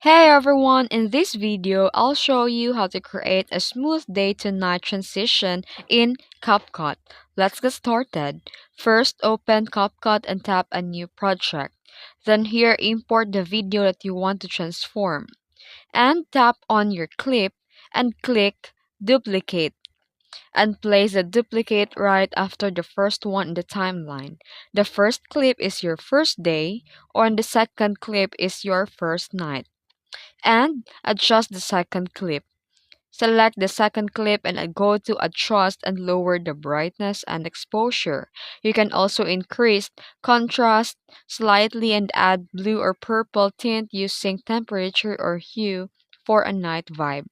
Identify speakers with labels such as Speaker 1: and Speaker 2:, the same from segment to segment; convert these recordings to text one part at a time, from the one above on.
Speaker 1: Hey everyone, in this video, I'll show you how to create a smooth day to night transition in CapCut. Let's get started. First, open CapCut and tap a new project. Then here, import the video that you want to transform. And tap on your clip and click duplicate and place the duplicate right after the first one in the timeline. The first clip is your first day, or the second clip is your first night, and adjust the second clip. Select the second clip and go to Adjust and lower the brightness and exposure. You can also increase contrast slightly and add blue or purple tint using temperature or hue for a night vibe.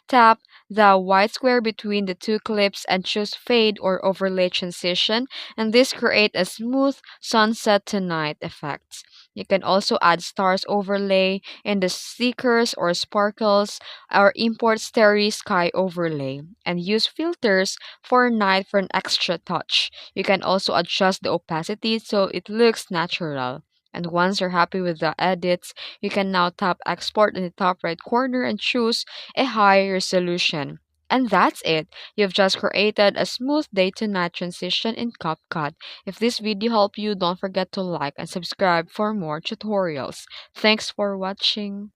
Speaker 1: Tap the white square between the two clips and choose Fade or Overlay Transition, and this create a smooth sunset to night effects. You can also add stars overlay in the stickers or sparkles or import starry sky overlay and use filters for night for an extra touch. You can also adjust the opacity so it looks natural. And once you're happy with the edits, you can now tap export in the top right corner and choose a high resolution. And that's it. You've just created a smooth day to night transition in CapCut. If this video helped you, don't forget to like and subscribe for more tutorials. Thanks for watching.